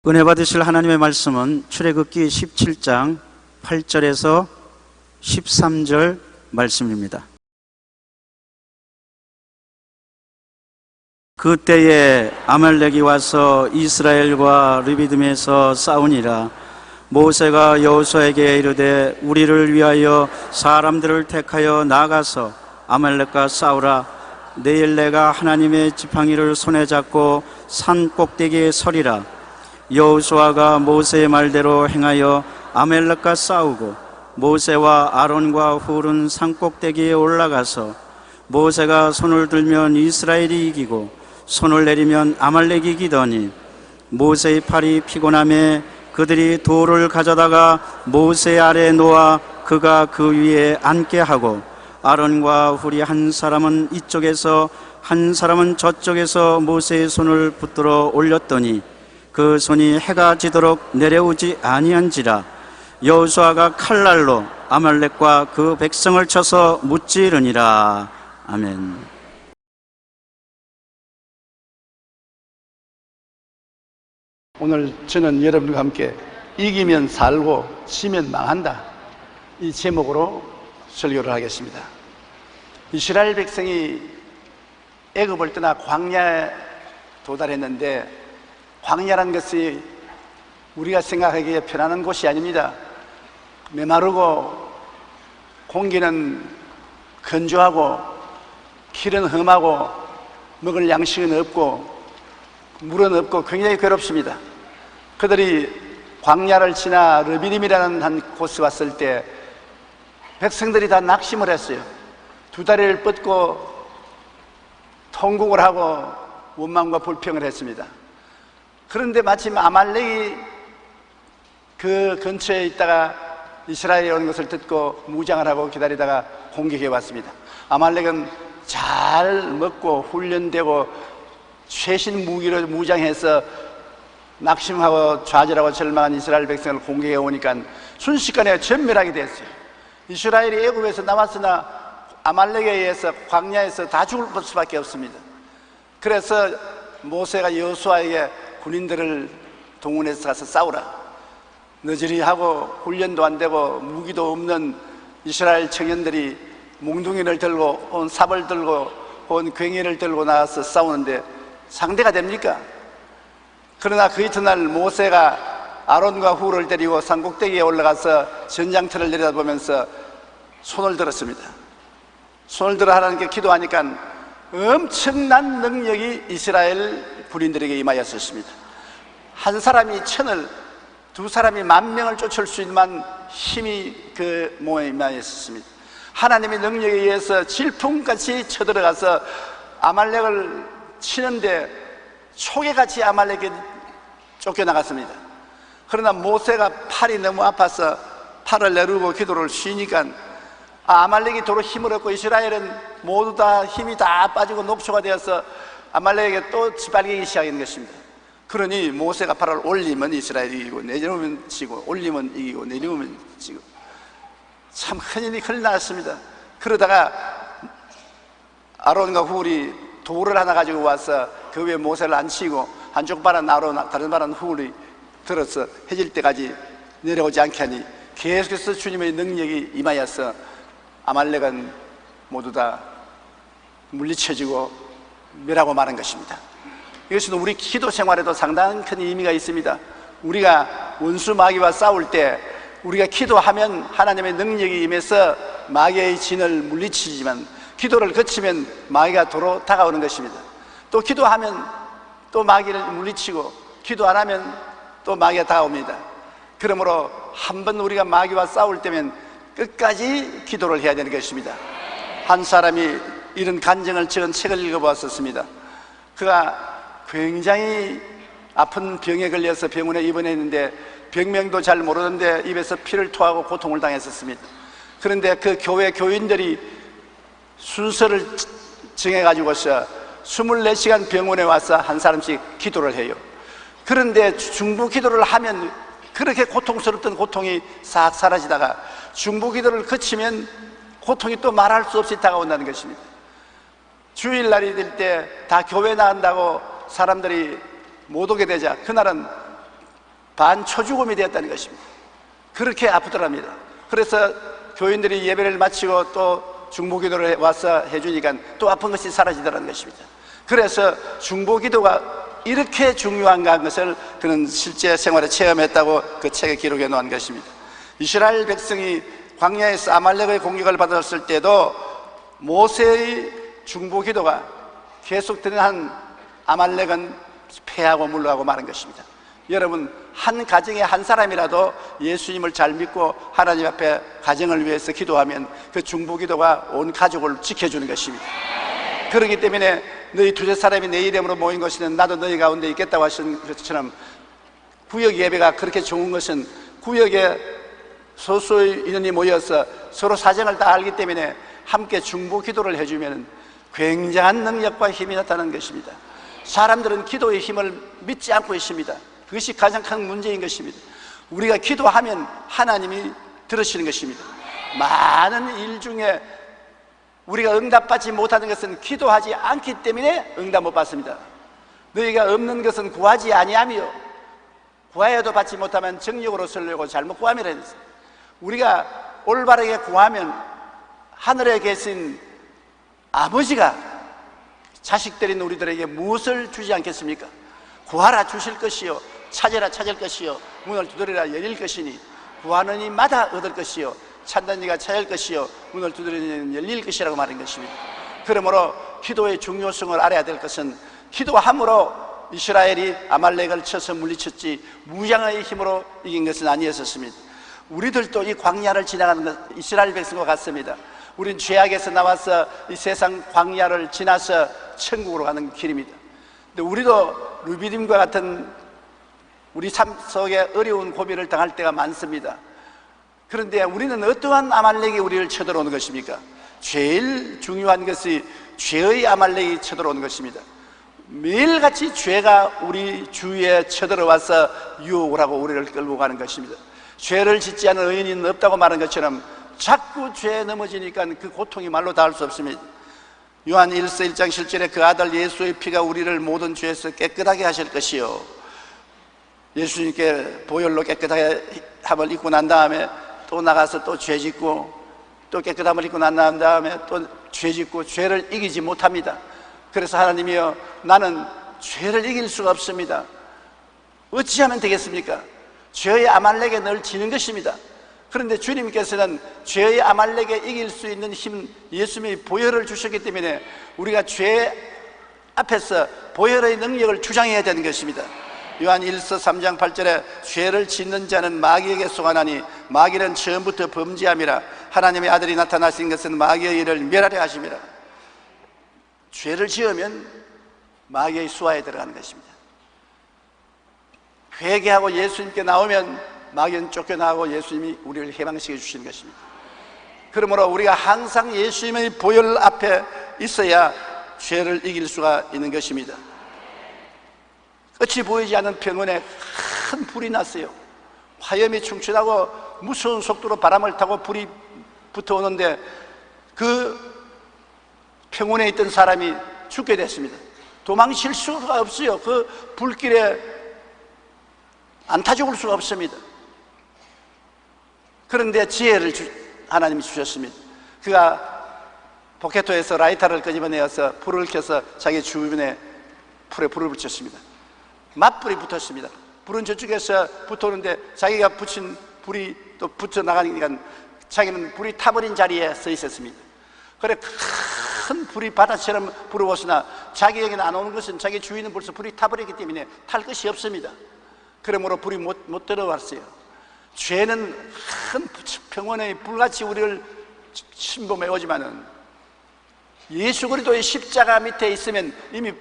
은혜 받으실 하나님의 말씀은 출애굽기 17장 8절에서 13절 말씀입니다. 그때에 아말렉이 와서 이스라엘과 르비딤에서 싸우니라. 모세가 여호수아에게 이르되 우리를 위하여 사람들을 택하여 나가서 아말렉과 싸우라. 내일 내가 하나님의 지팡이를 손에 잡고 산 꼭대기에 서리라. 여호수아가 모세의 말대로 행하여 아말렉과 싸우고 모세와 아론과 훌은 산 꼭대기에 올라가서 모세가 손을 들면 이스라엘이 이기고 손을 내리면 아말렉이 이기더니 모세의 팔이 피곤함에 그들이 돌을 가져다가 모세 아래에 놓아 그가 그 위에 앉게 하고 아론과 훌이 한 사람은 이쪽에서 한 사람은 저쪽에서 모세의 손을 붙들어 올렸더니 그 손이 해가 지도록 내려오지 아니한지라. 여호수아가 칼날로 아말렉과 그 백성을 쳐서 무찌르니라. 아멘. 오늘 저는 여러분과 함께 이기면 살고 지면 망한다, 이 제목으로 설교를 하겠습니다. 이스라엘 백성이 애굽을 떠나 광야에 도달했는데 광야란 것이 우리가 생각하기에 편안한 곳이 아닙니다. 메마르고 공기는 건조하고 길은 험하고 먹을 양식은 없고 물은 없고 굉장히 괴롭습니다. 그들이 광야를 지나 르비딤이라는 한 곳에 왔을 때 백성들이 다 낙심을 했어요. 두 다리를 뻗고 통곡을 하고 원망과 불평을 했습니다. 그런데 마침 아말렉이 그 근처에 있다가 이스라엘이 오는 것을 듣고 무장을 하고 기다리다가 공격해 왔습니다. 아말렉은 잘 먹고 훈련되고 최신 무기로 무장해서 낙심하고 좌절하고 절망한 이스라엘 백성을 공격해 오니까 순식간에 전멸하게 됐어요. 이스라엘이 애굽에서 나왔으나 아말렉에 의해서 광야에서 다 죽을 수밖에 없습니다. 그래서 모세가 여호수아에게 군인들을 동원해서 가서 싸우라. 너저리 하고 훈련도 안 되고 무기도 없는 이스라엘 청년들이 몽둥이를 들고 온 삽을 들고 온 괭이를 들고 나와서 싸우는데 상대가 됩니까? 그러나 그 이튿날 모세가 아론과 훌을 데리고 산꼭대기에 올라가서 전장터를 내려다보면서 손을 들었습니다. 손을 들어 하나님께 기도하니까 엄청난 능력이 이스라엘 군인들에게 임하였습니다. 한 사람이 1000을, 두 사람이 10,000명을 쫓을 수 있는 힘이 그 몸에 임하였습니다. 하나님의 능력에 의해서 질풍같이 쳐들어가서 아말렉을 치는데 초계같이 아말렉이 쫓겨나갔습니다. 그러나 모세가 팔이 너무 아파서 팔을 내리고 기도를 쉬니까 아말렉이 도로 힘을 얻고 이스라엘은 모두 다 힘이 다 빠지고 녹초가 되어서 아말렉에게 또 짓밟기 시작하는 것입니다. 그러니 모세가 팔을 올리면 이스라엘이 이기고 내려오면 지고 올리면 이기고 내려오면 지고 참 큰일이 났습니다. 그러다가 아론과 훌이 돌을 하나 가지고 와서 그 위에 모세를 앉히고 한쪽 발은 아론 다른 발은 훌이 들어서 해질 때까지 내려오지 않게 하니 계속해서 주님의 능력이 임하여서 아말렉은 모두 다 물리쳐지고 멸하고 마는 것입니다. 이것은 우리 기도 생활에도 상당한 큰 의미가 있습니다. 우리가 원수 마귀와 싸울 때 우리가 기도하면 하나님의 능력이 임해서 마귀의 진을 물리치지만 기도를 거치면 마귀가 도로 다가오는 것입니다. 또 기도하면 또 마귀를 물리치고 기도 안 하면 또 마귀가 다가옵니다. 그러므로 한번 우리가 마귀와 싸울 때면 끝까지 기도를 해야 되는 것입니다. 한 사람이 이런 간증을 적은 책을 읽어보았었습니다. 그가 굉장히 아픈 병에 걸려서 병원에 입원했는데 병명도 잘 모르는데 입에서 피를 토하고 고통을 당했었습니다. 그런데 그 교회 교인들이 순서를 정해가지고서 24시간 병원에 와서 한 사람씩 기도를 해요. 그런데 중보 기도를 하면 그렇게 고통스럽던 고통이 싹 사라지다가 중보 기도를 거치면 고통이 또 말할 수 없이 다가온다는 것입니다. 주일날이 될 때 다 교회 나간다고 사람들이 못 오게 되자 그날은 반초죽음이 되었다는 것입니다. 그렇게 아프더랍니다. 그래서 교인들이 예배를 마치고 또 중보기도를 와서 해주니까 또 아픈 것이 사라지더라는 것입니다. 그래서 중보기도가 이렇게 중요한가 하는 것을 그는 실제 생활에 체험했다고 그 책에 기록해 놓은 것입니다. 이스라엘 백성이 광야에서 아말렉의 공격을 받았을 때도 모세의 중보기도가 계속되는 한 아말렉은 패하고 물러가고 마는 것입니다. 여러분, 한 가정에 한 사람이라도 예수님을 잘 믿고 하나님 앞에 가정을 위해서 기도하면 그 중보기도가 온 가족을 지켜주는 것입니다. 그렇기 때문에 너희 두세 사람이 내 이름으로 모인 것은 나도 너희 가운데 있겠다고 하신 것처럼 구역 예배가 그렇게 좋은 것은 구역에 소수의 인원이 모여서 서로 사정을 다 알기 때문에 함께 중보기도를 해주면 굉장한 능력과 힘이 나타나는 것입니다. 사람들은 기도의 힘을 믿지 않고 있습니다. 그것이 가장 큰 문제인 것입니다. 우리가 기도하면 하나님이 들으시는 것입니다. 많은 일 중에 우리가 응답받지 못하는 것은 기도하지 않기 때문에 응답 못 받습니다. 너희가 없는 것은 구하지 아니하며 구하여도 받지 못하면 정욕으로 설려고 잘못 구함이라 했습니다. 우리가 올바르게 구하면 하늘에 계신 아버지가 자식들인 우리들에게 무엇을 주지 않겠습니까? 구하라 주실 것이요 찾으라 찾을 것이요 문을 두드리라 열릴 것이니 구하는 이마다 얻을 것이요 찾는 이가 찾을 것이요 문을 두드리는 열릴 것이라고 말한 것입니다. 그러므로 기도의 중요성을 알아야 될 것은 기도함으로 이스라엘이 아말렉을 쳐서 물리쳤지 무장의 힘으로 이긴 것은 아니었습니다. 우리들도 이 광야를 지나가는 것 이스라엘 백성과 같습니다. 우린 죄악에서 나와서 이 세상 광야를 지나서 천국으로 가는 길입니다. 근데 우리도 르비딤과 같은 우리 삶 속에 어려운 고비를 당할 때가 많습니다. 그런데 우리는 어떠한 아말렉이 우리를 쳐들어오는 것입니까? 제일 중요한 것이 죄의 아말렉이 쳐들어오는 것입니다. 매일같이 죄가 우리 주위에 쳐들어와서 유혹을 하고 우리를 끌고 가는 것입니다. 죄를 짓지 않은 의인은 없다고 말한 것처럼 자꾸 죄에 넘어지니까 그 고통이 말로 닿을 수 없습니다. 요한 1서 1장 7절에 그 아들 예수의 피가 우리를 모든 죄에서 깨끗하게 하실 것이요 예수님께 보혈로 깨끗하게 함을 입고 난 다음에 또 나가서 또 죄 짓고 또 깨끗함을 입고 난 다음에 또 죄 짓고 죄를 이기지 못합니다. 그래서 하나님이여 나는 죄를 이길 수가 없습니다. 어찌하면 되겠습니까? 죄의 아말렉에 늘 지는 것입니다. 그런데 주님께서는 죄의 아말렉에 이길 수 있는 힘 예수님이 보혈을 주셨기 때문에 우리가 죄 앞에서 보혈의 능력을 주장해야 되는 것입니다. 요한 1서 3장 8절에 죄를 짓는 자는 마귀에게 속하나니 마귀는 처음부터 범죄함이라 하나님의 아들이 나타나신 것은 마귀의 일을 멸하려 하심이라. 죄를 지으면 마귀의 수하에 들어가는 것입니다. 회개하고 예수님께 나오면 마귀는 쫓겨나고 예수님이 우리를 해방시켜 주시는 것입니다. 그러므로 우리가 항상 예수님의 보혈 앞에 있어야 죄를 이길 수가 있는 것입니다. 끝이 보이지 않는 병원에 큰 불이 났어요. 화염이 충천하고 무서운 속도로 바람을 타고 불이 붙어오는데 그 병원에 있던 사람이 죽게 됐습니다. 도망칠 수가 없어요. 그 불길에 안 타 죽을 수가 없습니다. 그런데 지혜를 하나님이 주셨습니다. 그가 포켓토에서 라이터를 끄집어내어서 불을 켜서 자기 주변에 불에 불을 붙였습니다. 맞불이 붙었습니다. 불은 저쪽에서 붙었는데 자기가 붙인 불이 또 붙어 나가니까 자기는 불이 타버린 자리에 서 있었습니다. 그래 큰 불이 바다처럼 불어오으나 자기에게는 안 오는 것은 자기 주위는 벌써 불이 타버렸기 때문에 탈 것이 없습니다. 그러므로 불이 못 들어왔어요. 죄는 큰 평원의 불같이 우리를 침범해 오지만은 예수 그리스도의 십자가 밑에 있으면 이미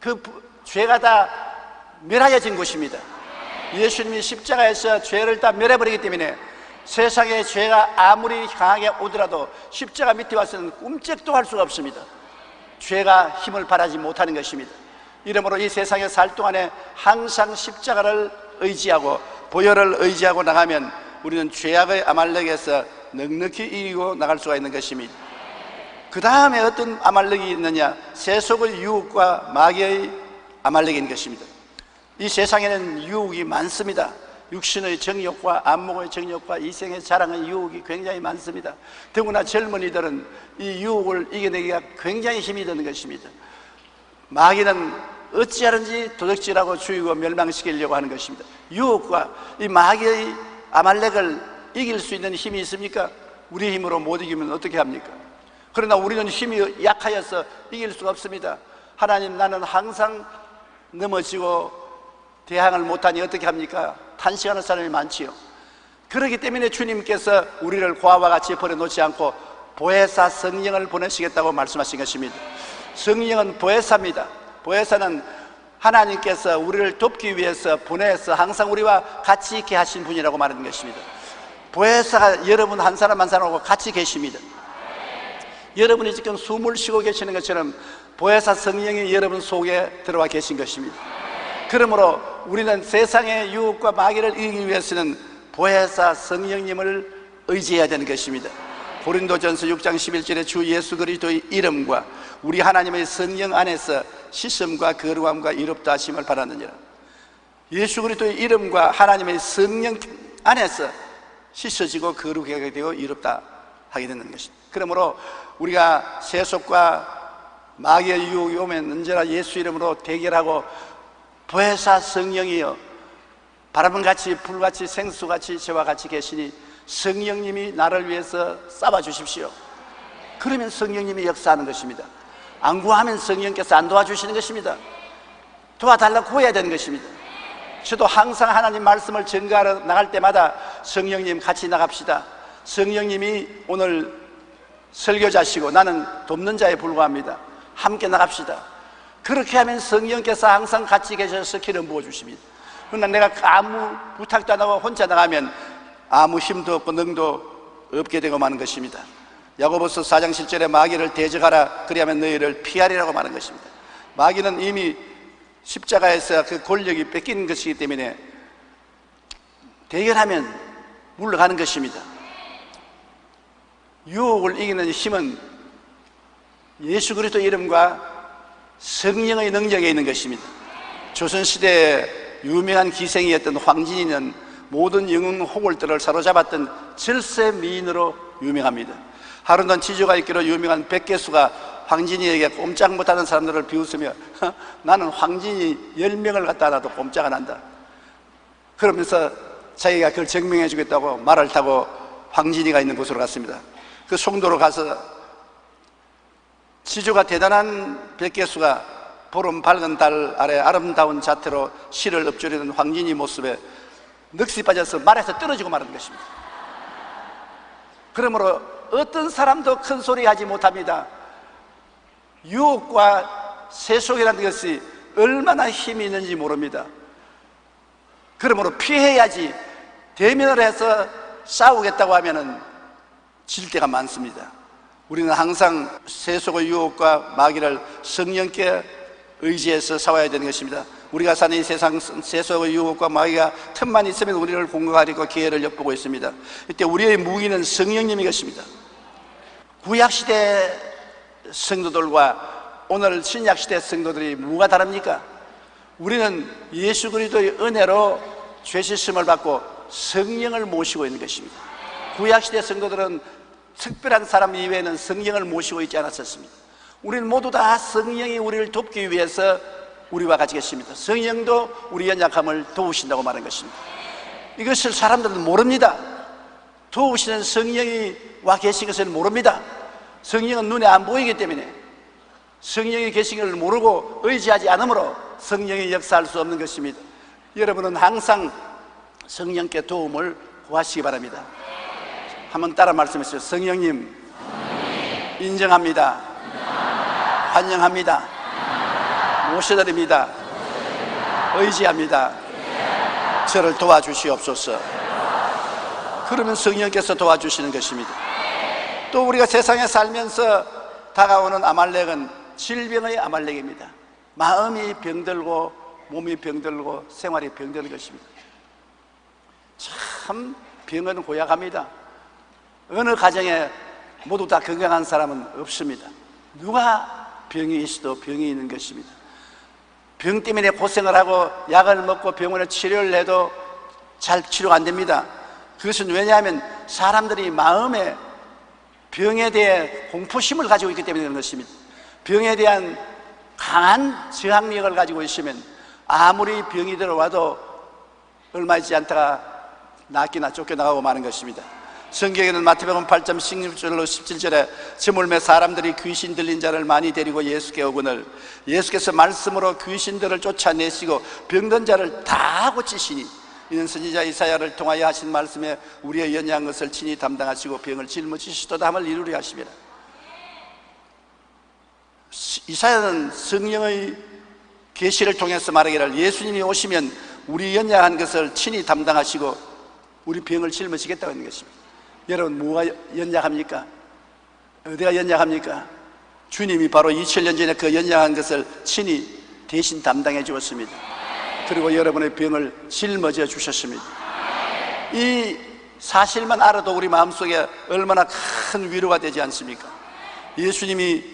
그 죄가 다 멸하여진 것입니다. 예수님이 십자가에서 죄를 다 멸해버리기 때문에 세상에 죄가 아무리 강하게 오더라도 십자가 밑에 와서는 꿈쩍도 할 수가 없습니다. 죄가 힘을 발하지 못하는 것입니다. 이러므로 이 세상에 살 동안에 항상 십자가를 의지하고 보혈을 의지하고 나가면 우리는 죄악의 아말렉에서 넉넉히 이기고 나갈 수가 있는 것입니다. 그 다음에 어떤 아말렉이 있느냐? 세속의 유혹과 마귀의 아말렉인 것입니다. 이 세상에는 유혹이 많습니다. 육신의 정욕과 안목의 정욕과 이생의 자랑의 유혹이 굉장히 많습니다. 더구나 젊은이들은 이 유혹을 이겨내기가 굉장히 힘이 드는 것입니다. 마귀는 어찌하든지 도적질하고 죽이고 멸망시키려고 하는 것입니다. 유혹과 이 마귀의 아말렉을 이길 수 있는 힘이 있습니까? 우리 힘으로 못 이기면 어떻게 합니까? 그러나 우리는 힘이 약하여서 이길 수가 없습니다. 하나님, 나는 항상 넘어지고 대항을 못하니 어떻게 합니까? 탄식하는 사람이 많지요. 그렇기 때문에 주님께서 우리를 고아와 같이 버려놓지 않고 보혜사 성령을 보내시겠다고 말씀하신 것입니다. 성령은 보혜사입니다. 보혜사는 하나님께서 우리를 돕기 위해서 보내서 항상 우리와 같이 있게 하신 분이라고 말하는 것입니다. 보혜사가 여러분 한 사람 한 사람하고 같이 계십니다. 여러분이 지금 숨을 쉬고 계시는 것처럼 보혜사 성령이 여러분 속에 들어와 계신 것입니다. 그러므로 우리는 세상의 유혹과 마귀를 이기기 위해서는 보혜사 성령님을 의지해야 되는 것입니다. 고린도전서 6장 11절에 주 예수 그리스도의 이름과 우리 하나님의 성령 안에서 씻음과 거룩함과 이롭다 하심을 바라느니라. 예수 그리스도의 이름과 하나님의 성령 안에서 씻어지고 거룩하게 되고 이롭다 하게 되는 것입니다. 그러므로 우리가 세속과 마귀의 유혹이 오면 언제나 예수 이름으로 대결하고 보혜사 성령이여 바람같이 불같이 생수같이 저와 같이 계시니 성령님이 나를 위해서 싸워 주십시오. 그러면 성령님이 역사하는 것입니다. 안 구하면 성령께서 안 도와주시는 것입니다. 도와달라고 구해야 되는 것입니다. 저도 항상 하나님 말씀을 전가하러 나갈 때마다 성령님 같이 나갑시다. 성령님이 오늘 설교자시고 나는 돕는 자에 불과합니다. 함께 나갑시다. 그렇게 하면 성령께서 항상 같이 계셔서 기름 부어주십니다. 그러나 내가 아무 부탁도 안 하고 혼자 나가면 아무 힘도 없고 능도 없게 되고 마는 것입니다. 야고보서 4장 7절에 마귀를 대적하라 그리하면 너희를 피하리라고 말하는 것입니다. 마귀는 이미 십자가에서 그 권력이 뺏기는 것이기 때문에 대결하면 물러가는 것입니다. 유혹을 이기는 힘은 예수 그리스도 이름과 성령의 능력에 있는 것입니다. 조선시대에 유명한 기생이었던 황진이는 모든 영웅 호골들을 사로잡았던 절세 미인으로 유명합니다. 하루는 지조가 있기로 유명한 백개수가 황진이에게 꼼짝 못하는 사람들을 비웃으며 나는 황진이 10명을 갖다 놔도 꼼짝 안 한다 그러면서 자기가 그걸 증명해 주겠다고 말을 타고 황진이가 있는 곳으로 갔습니다. 그 송도로 가서 지조가 대단한 백개수가 보름 밝은 달 아래 아름다운 자태로 실을 읊조리는 황진이 모습에 넋이 빠져서 말에서 떨어지고 말하는 것입니다. 그러므로 어떤 사람도 큰 소리 하지 못합니다. 유혹과 세속이라는 것이 얼마나 힘이 있는지 모릅니다. 그러므로 피해야지 대면을 해서 싸우겠다고 하면은 질 때가 많습니다. 우리는 항상 세속의 유혹과 마귀를 성령께 의지해서 싸워야 되는 것입니다. 우리가 사는 이 세상 세속의 유혹과 마귀가 틈만 있으면 우리를 공격하려고 기회를 엿보고 있습니다. 이때 우리의 무기는 성령님이 것입니다. 구약시대 성도들과 오늘 신약시대 성도들이 뭐가 다릅니까? 우리는 예수 그리스도의 은혜로 죄 씻음을 받고 성령을 모시고 있는 것입니다. 구약시대 성도들은 특별한 사람 이외에는 성령을 모시고 있지 않았었습니다. 우리는 모두 다 성령이 우리를 돕기 위해서 우리와 같이 계십니다. 성령도 우리 연약함을 도우신다고 말한 것입니다. 이것을 사람들은 모릅니다. 도우시는 성령이 와 계신 것을 모릅니다. 성령은 눈에 안 보이기 때문에 성령이 계신 것을 모르고 의지하지 않으므로 성령이 역사할 수 없는 것입니다. 여러분은 항상 성령께 도움을 구하시기 바랍니다. 한번 따라 말씀하시죠. 성령님, 인정합니다. 환영합니다. 모셔드립니다. 의지합니다. 저를 도와주시옵소서. 그러면 성령께서 도와주시는 것입니다. 또 우리가 세상에 살면서 다가오는 아말렉은 질병의 아말렉입니다. 마음이 병들고 몸이 병들고 생활이 병드는 것입니다. 참 병은 고약합니다. 어느 가정에 모두 다 건강한 사람은 없습니다. 누가 병이 있어도 병이 있는 것입니다. 병 때문에 고생을 하고 약을 먹고 병원에 치료를 해도 잘 치료가 안 됩니다. 그것은 왜냐하면 사람들이 마음에 병에 대해 공포심을 가지고 있기 때문에 그런 것입니다. 병에 대한 강한 저항력을 가지고 있으면 아무리 병이 들어와도 얼마 있지 않다가 낫기나 쫓겨나가고 마는 것입니다. 성경에는 마태복음 8장 16절로 17절에 저물매 사람들이 귀신 들린 자를 많이 데리고 예수께 오거늘 예수께서 말씀으로 귀신들을 쫓아내시고 병든 자를 다 고치시니 이는 선지자 이사야를 통하여 하신 말씀에 우리의 연약한 것을 친히 담당하시고 병을 짊어지시도다 함을 이루려 하심이라. 이사야는 성령의 계시를 통해서 말하기를 예수님이 오시면 우리 연약한 것을 친히 담당하시고 우리 병을 짊어지겠다고 하는 것입니다. 여러분, 뭐가 연약합니까? 어디가 연약합니까? 주님이 바로 2000년 전에 그 연약한 것을 친히 대신 담당해 주었습니다. 그리고 여러분의 병을 짊어져 주셨습니다. 이 사실만 알아도 우리 마음속에 얼마나 큰 위로가 되지 않습니까? 예수님이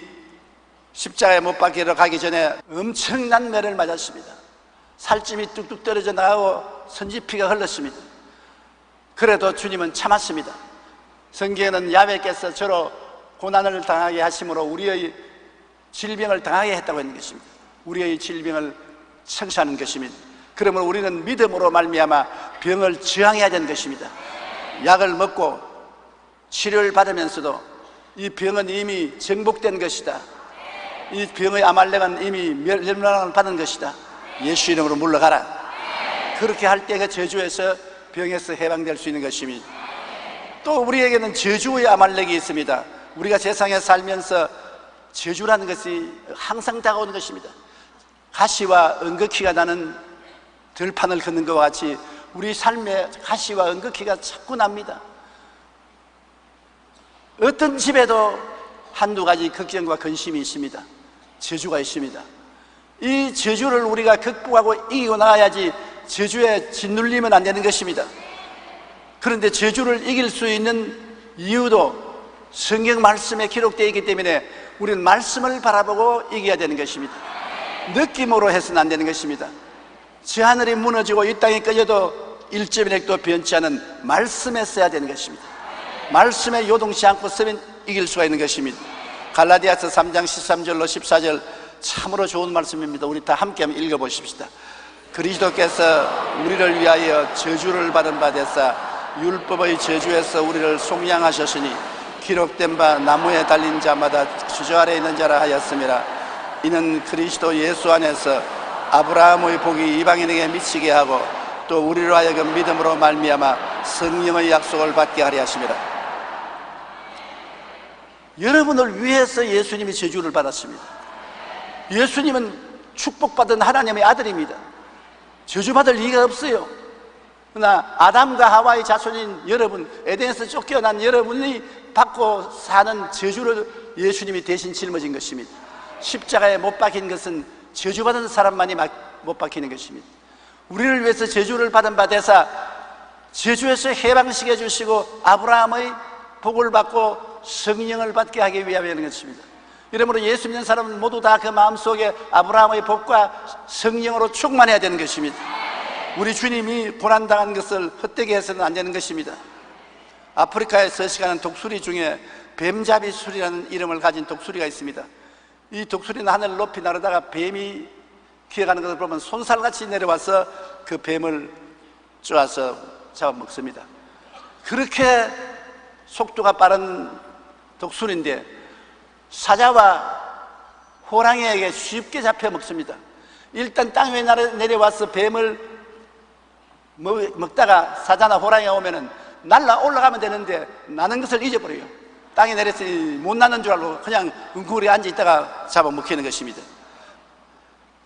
십자가에 못 박히러 가기 전에 엄청난 매를 맞았습니다. 살찜이 뚝뚝 떨어져 나가고 선지피가 흘렀습니다. 그래도 주님은 참았습니다. 성경에는 야훼께서 저로 고난을 당하게 하심으로 우리의 질병을 당하게 했다고 했는 것입니다. 우리의 질병을 청소하는 것입니다. 그러면 우리는 믿음으로 말미암아 병을 저항해야 되는 것입니다. 약을 먹고 치료를 받으면서도 이 병은 이미 정복된 것이다. 이 병의 아말렉은 이미 멸망을 받은 것이다. 예수 이름으로 물러가라. 그렇게 할 때 그 저주에서 병에서 해방될 수 있는 것입니다. 또 우리에게는 저주의 아말렉이 있습니다. 우리가 세상에 살면서 저주라는 것이 항상 다가오는 것입니다. 가시와 은극히가 나는 들판을 걷는 것과 같이 우리 삶에 가시와 은극히가 자꾸 납니다. 어떤 집에도 한두 가지 걱정과 근심이 있습니다. 저주가 있습니다. 이 저주를 우리가 극복하고 이기고 나가야지 저주에 짓눌리면 안 되는 것입니다. 그런데 저주를 이길 수 있는 이유도 성경 말씀에 기록되어 있기 때문에 우리는 말씀을 바라보고 이겨야 되는 것입니다. 느낌으로 해서는 안 되는 것입니다. 저 하늘이 무너지고 이 땅이 꺼져도 1.1핵도 변치 않은 말씀에 써야 되는 것입니다. 말씀에 요동치 않고 쓰면 이길 수가 있는 것입니다. 갈라디아서 3장 13절로 14절 참으로 좋은 말씀입니다. 우리 다 함께 한번 읽어보십시다. 그리스도께서 우리를 위하여 저주를 받은 바 되사 율법의 저주에서 우리를 속량하셨으니 기록된 바 나무에 달린 자마다 주저 아래 있는 자라 하였음이라. 이는 그리스도 예수 안에서 아브라함의 복이 이방인에게 미치게 하고 또 우리로 하여금 믿음으로 말미암아 성령의 약속을 받게 하려 하심이라. 여러분을 위해서 예수님이 저주를 받았습니다. 예수님은 축복받은 하나님의 아들입니다. 저주받을 이유가 없어요. 그러나 아담과 하와의 자손인 여러분, 에덴에서 쫓겨난 여러분이 받고 사는 저주를 예수님이 대신 짊어진 것입니다. 십자가에 못 박힌 것은 저주받은 사람만이 못 박히는 것입니다. 우리를 위해서 저주를 받은 바 되사 저주에서 해방시켜 주시고 아브라함의 복을 받고 성령을 받게 하기 위함이라는 것입니다. 이러므로 예수 믿는 사람은 모두 다 그 마음속에 아브라함의 복과 성령으로 충만해야 되는 것입니다. 우리 주님이 고난당한 것을 헛되게 해서는 안 되는 것입니다. 아프리카에 서식하는 독수리 중에 뱀잡이술이라는 이름을 가진 독수리가 있습니다. 이 독수리는 하늘을 높이 날아다가 뱀이 기어가는 것을 보면 손살같이 내려와서 그 뱀을 쪼아서 잡아먹습니다. 그렇게 속도가 빠른 독수리인데 사자와 호랑이에게 쉽게 잡혀 먹습니다. 일단 땅 위에 내려와서 뱀을 먹다가 사자나 호랑이가 오면은 날라 올라가면 되는데 나는 것을 잊어버려요. 땅에 내렸으니 못 나는 줄 알고 그냥 웅크리에 앉아 있다가 잡아먹히는 것입니다.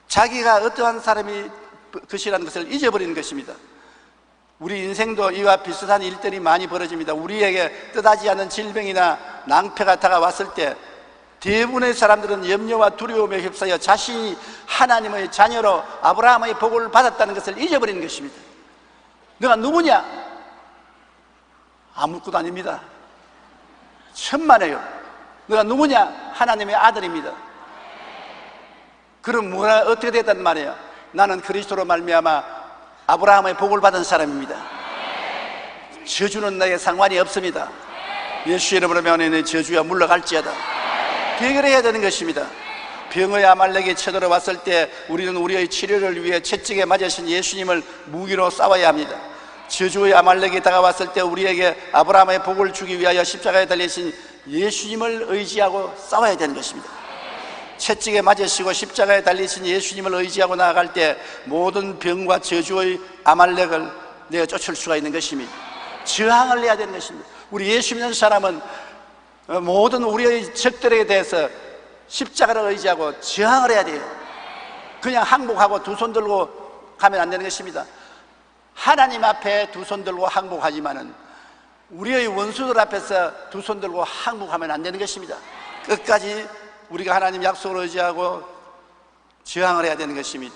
자기가 어떠한 사람이 것이라는 것을 잊어버리는 것입니다. 우리 인생도 이와 비슷한 일들이 많이 벌어집니다. 우리에게 뜻하지 않은 질병이나 낭패가 다가왔을 때 대부분의 사람들은 염려와 두려움에 휩싸여 자신이 하나님의 자녀로 아브라함의 복을 받았다는 것을 잊어버리는 것입니다. 내가 누구냐? 아무것도 아닙니다. 천만에요. 너가 누구냐? 하나님의 아들입니다. 그럼 뭐가 어떻게 됐단 말이에요? 나는 그리스도로 말미암아 아브라함의 복을 받은 사람입니다. 저주는 나에게 상관이 없습니다. 예수 이름으로 명하노니 저주가 물러갈지어다. 해결해야 되는 것입니다. 병의 아말렉이 쳐들어왔을 때 우리는 우리의 치료를 위해 채찍에 맞으신 예수님을 무기로 싸워야 합니다. 저주의 아말렉이 다가왔을 때 우리에게 아브라함의 복을 주기 위하여 십자가에 달리신 예수님을 의지하고 싸워야 되는 것입니다. 채찍에 맞으시고 십자가에 달리신 예수님을 의지하고 나아갈 때 모든 병과 저주의 아말렉을 내어 쫓을 수가 있는 것입니다. 저항을 해야 되는 것입니다. 우리 예수 믿는 사람은 모든 우리의 적들에 대해서 십자가를 의지하고 저항을 해야 돼요. 그냥 항복하고 두 손 들고 가면 안 되는 것입니다. 하나님 앞에 두 손 들고 항복하지만은 우리의 원수들 앞에서 두 손 들고 항복하면 안 되는 것입니다. 끝까지 우리가 하나님 약속을 의지하고 저항을 해야 되는 것입니다.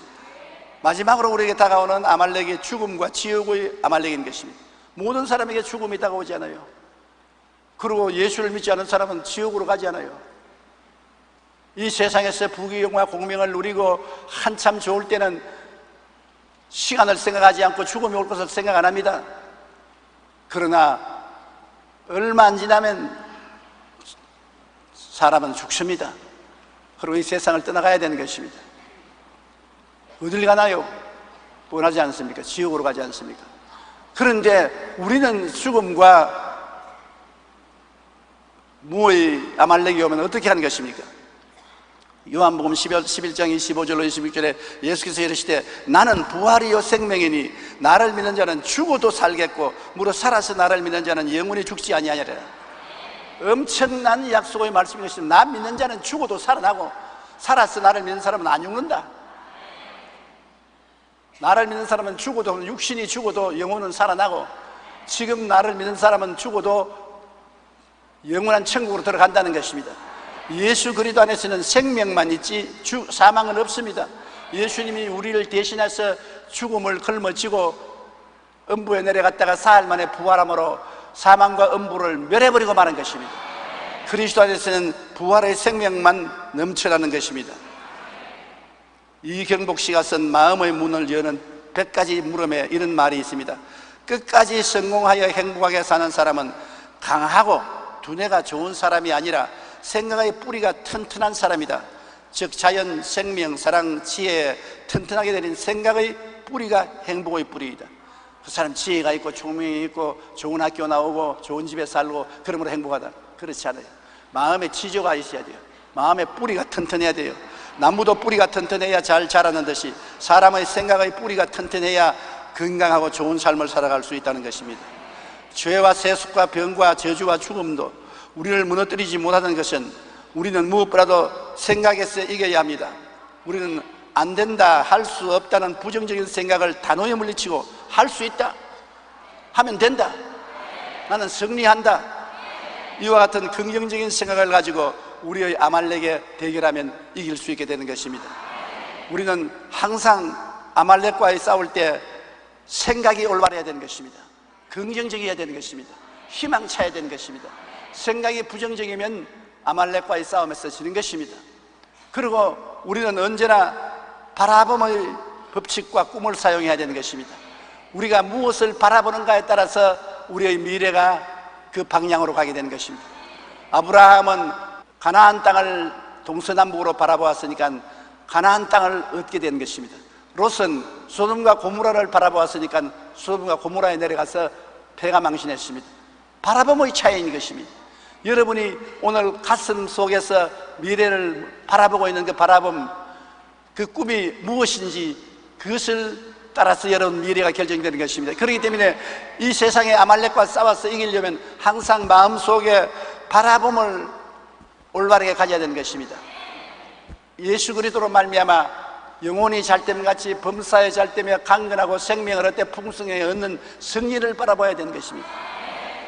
마지막으로 우리에게 다가오는 아말렉의 죽음과 지옥의 아말렉인 것입니다. 모든 사람에게 죽음이 다가오지 않아요. 그리고 예수를 믿지 않은 사람은 지옥으로 가지 않아요. 이 세상에서 부귀영화 공명을 누리고 한참 좋을 때는 시간을 생각하지 않고 죽음이 올 것을 생각 안 합니다. 그러나 얼마 안 지나면 사람은 죽습니다. 그리고 이 세상을 떠나가야 되는 것입니다. 어딜 가나요? 원하지 않습니까? 지옥으로 가지 않습니까? 그런데 우리는 죽음과 무의 아말렉이 오면 어떻게 하는 것입니까? 요한복음 11장 25절로 26절에 예수께서 이르시되 나는 부활이요 생명이니 나를 믿는 자는 죽어도 살겠고 무릇 살아서 나를 믿는 자는 영원히 죽지 아니하리라. 엄청난 약속의 말씀인 것입니다. 나 믿는 자는 죽어도 살아나고 살아서 나를 믿는 사람은 안 죽는다. 나를 믿는 사람은 죽어도, 육신이 죽어도 영혼은 살아나고 지금 나를 믿는 사람은 죽어도 영원한 천국으로 들어간다는 것입니다. 예수 그리스도 안에서는 생명만 있지 사망은 없습니다. 예수님이 우리를 대신해서 죽음을 걸머쥐고 음부에 내려갔다가 사흘 만에 부활함으로 사망과 음부를 멸해버리고 마는 것입니다. 그리스도 안에서는 부활의 생명만 넘쳐나는 것입니다. 이경복 씨가 쓴 마음의 문을 여는 100가지 물음에 이런 말이 있습니다. 끝까지 성공하여 행복하게 사는 사람은 강하고 두뇌가 좋은 사람이 아니라 생각의 뿌리가 튼튼한 사람이다. 즉 자연, 생명, 사랑, 지혜에 튼튼하게 내린 생각의 뿌리가 행복의 뿌리이다. 그 사람 지혜가 있고 총명이 있고 좋은 학교 나오고 좋은 집에 살고 그러므로 행복하다. 그렇지 않아요. 마음에 지조가 있어야 돼요. 마음의 뿌리가 튼튼해야 돼요. 나무도 뿌리가 튼튼해야 잘 자라는 듯이 사람의 생각의 뿌리가 튼튼해야 건강하고 좋은 삶을 살아갈 수 있다는 것입니다. 죄와 세속과 병과 저주와 죽음도 우리를 무너뜨리지 못하는 것은 우리는 무엇보다도 생각에서 이겨야 합니다. 우리는 안 된다, 할 수 없다는 부정적인 생각을 단호히 물리치고 할 수 있다, 하면 된다, 나는 승리한다, 이와 같은 긍정적인 생각을 가지고 우리의 아말렉에 대결하면 이길 수 있게 되는 것입니다. 우리는 항상 아말렉과의 싸울 때 생각이 올바라야 되는 것입니다. 긍정적이어야 되는 것입니다. 희망차야 되는 것입니다. 생각이 부정적이면 아말렉과의 싸움에서 지는 것입니다. 그리고 우리는 언제나 바라봄의 법칙과 꿈을 사용해야 되는 것입니다. 우리가 무엇을 바라보는가에 따라서 우리의 미래가 그 방향으로 가게 되는 것입니다. 아브라함은 가나안 땅을 동서남북으로 바라보았으니까 가나안 땅을 얻게 되는 것입니다. 롯은 소돔과 고모라를 바라보았으니까 소돔과 고모라에 내려가서 배가 망신했습니다. 바라봄의 차이인 것입니다. 여러분이 오늘 가슴 속에서 미래를 바라보고 있는 그 바라봄, 그 꿈이 무엇인지 그것을 따라서 여러분 미래가 결정되는 것입니다. 그렇기 때문에 이 세상에 아말렉과 싸워서 이기려면 항상 마음속에 바라봄을 올바르게 가져야 되는 것입니다. 예수 그리스도로 말미암아 영혼이 잘됨 같이 범사에 잘되며 강건하고 생명을 얻되 풍성하게 얻는 승리를 바라봐야 되는 것입니다.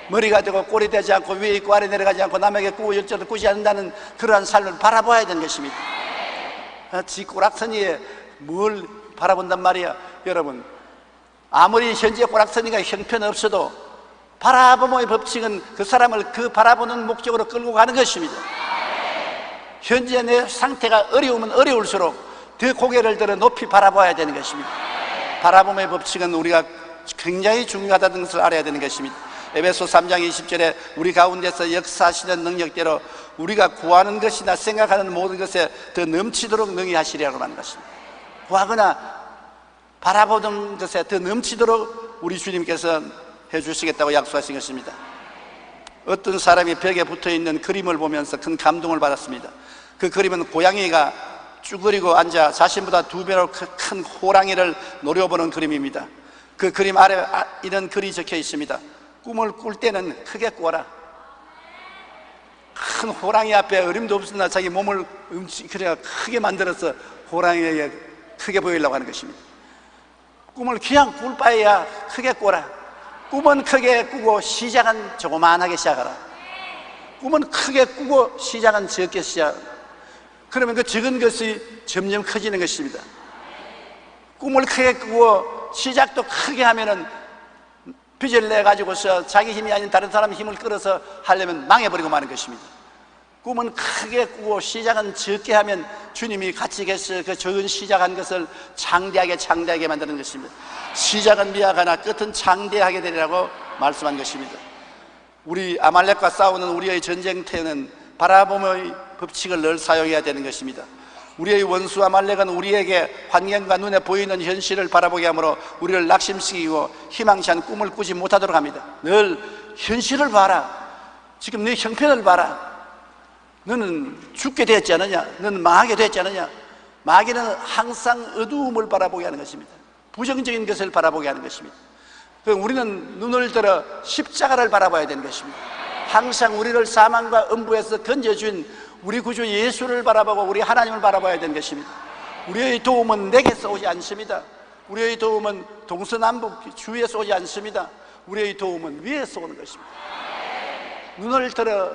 머리가 되고 꼴이 되지 않고 위에 있고 아래 내려가지 않고 남에게 꾸고 열정도 꾸지 않는다는 그러한 삶을 바라봐야 되는 것입니다. 지 꼬락서니에 뭘 바라본단 말이야. 여러분, 아무리 현재 꼬락서니가 형편없어도 바라봄의 법칙은 그 사람을 그 바라보는 목적으로 끌고 가는 것입니다. 현재 내 상태가 어려우면 어려울수록 더 고개를 들어 높이 바라봐야 되는 것입니다. 바라봄의 법칙은 우리가 굉장히 중요하다는 것을 알아야 되는 것입니다. 에베소 3장 20절에 우리 가운데서 역사하시는 능력대로 우리가 구하는 것이나 생각하는 모든 것에 더 넘치도록 능히 하시리라고 하는 것입니다. 구하거나 바라보는 것에 더 넘치도록 우리 주님께서 해주시겠다고 약속하신 것입니다. 어떤 사람이 벽에 붙어있는 그림을 보면서 큰 감동을 받았습니다. 그 그림은 고양이가 쭈그리고 앉아 자신보다 2배로 큰 호랑이를 노려보는 그림입니다. 그 그림 아래 이런 글이 적혀 있습니다. 꿈을 꿀 때는 크게 꿔라. 큰 호랑이 앞에 어림도 없으나 자기 몸을 그래 크게 만들어서 호랑이에게 크게 보이려고 하는 것입니다. 꿈을 그냥 꿀 바에야 크게 꿔라. 꿈은 크게 꾸고 시작은 조그만하게 시작하라. 꿈은 크게 꾸고 시작은 적게 시작하라. 그러면 그 적은 것이 점점 커지는 것입니다. 꿈을 크게 꾸고 시작도 크게 하면은 빚을 내가지고서 자기 힘이 아닌 다른 사람 힘을 끌어서 하려면 망해버리고 마는 것입니다. 꿈은 크게 꾸고 시작은 적게 하면 주님이 같이 계셔 그 적은 시작한 것을 장대하게 만드는 것입니다. 시작은 미약하나 끝은 장대하게 되리라고 말씀한 것입니다. 우리 아말렉과 싸우는 우리의 전쟁터에는 바라봄의 법칙을 늘 사용해야 되는 것입니다. 우리의 원수 아말렉은 우리에게 환경과 눈에 보이는 현실을 바라보게 하므로 우리를 낙심시키고 희망치 않은 꿈을 꾸지 못하도록 합니다. 늘 현실을 봐라. 지금 네 형편을 봐라. 너는 죽게 되었지 않느냐? 너는 망하게 되었지 않느냐? 마귀는 항상 어두움을 바라보게 하는 것입니다. 부정적인 것을 바라보게 하는 것입니다. 우리는 눈을 들어 십자가를 바라봐야 되는 것입니다. 항상 우리를 사망과 음부에서 건져준 우리 구주 예수를 바라보고 우리 하나님을 바라봐야 되는 것입니다. 우리의 도움은 내게서 오지 않습니다. 우리의 도움은 동서남북 주위에서 오지 않습니다. 우리의 도움은 위에서 오는 것입니다. 눈을 들어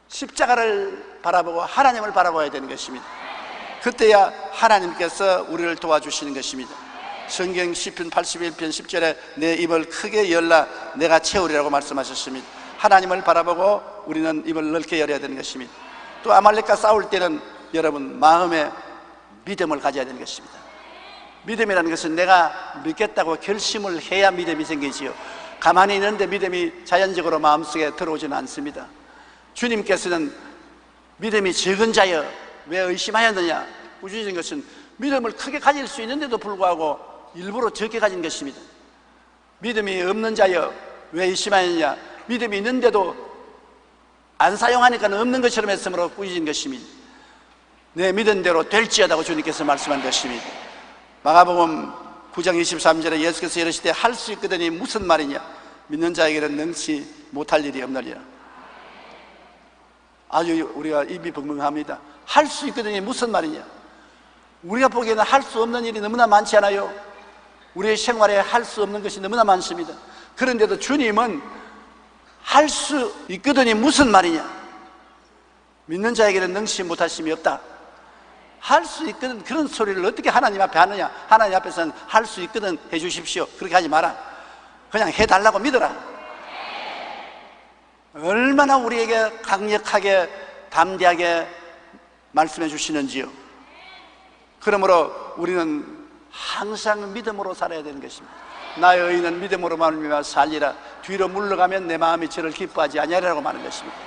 십자가를 바라보고 하나님을 바라봐야 되는 것입니다. 그때야 하나님께서 우리를 도와주시는 것입니다. 성경 시편 81편 10절에 내 입을 크게 열라 내가 채우리라고 말씀하셨습니다. 하나님을 바라보고 우리는 입을 넓게 열어야 되는 것입니다. 또 아말렉과 싸울 때는 여러분 마음에 믿음을 가져야 되는 것입니다. 믿음이라는 것은 내가 믿겠다고 결심을 해야 믿음이 생기지요. 가만히 있는데 믿음이 자연적으로 마음속에 들어오지는 않습니다. 주님께서는 믿음이 적은 자여 왜 의심하였느냐 꾸짖은 것은 믿음을 크게 가질 수 있는데도 불구하고 일부러 적게 가진 것입니다. 믿음이 없는 자여 왜 의심하였느냐 믿음이 있는데도 안 사용하니까 없는 것처럼 했으므로 꾸짖은 것입니다. 내 믿은 대로 될지어다고 주님께서 말씀한 것입니다. 마가복음 9장 23절에 예수께서 이르시되 할 수 있거든이 무슨 말이냐 믿는 자에게는 능치 못할 일이 없느니라. 아주 우리가 입이 벙벙합니다. 할 수 있거든이 무슨 말이냐. 우리가 보기에는 할 수 없는 일이 너무나 많지 않아요? 우리의 생활에 할 수 없는 것이 너무나 많습니다. 그런데도 주님은 할 수 있거든이 무슨 말이냐. 믿는 자에게는 능치 못하심이 없다. 할 수 있거든 그런 소리를 어떻게 하나님 앞에 하느냐. 하나님 앞에서는 할 수 있거든 해주십시오 그렇게 하지 마라. 그냥 해달라고 믿어라. 얼마나 우리에게 강력하게 담대하게 말씀해 주시는지요. 그러므로 우리는 항상 믿음으로 살아야 되는 것입니다. 나의 의인은 믿음으로 말미암아 살리라. 뒤로 물러가면 내 마음이 저를 기뻐하지 아니하리라고 말하는 것입니다.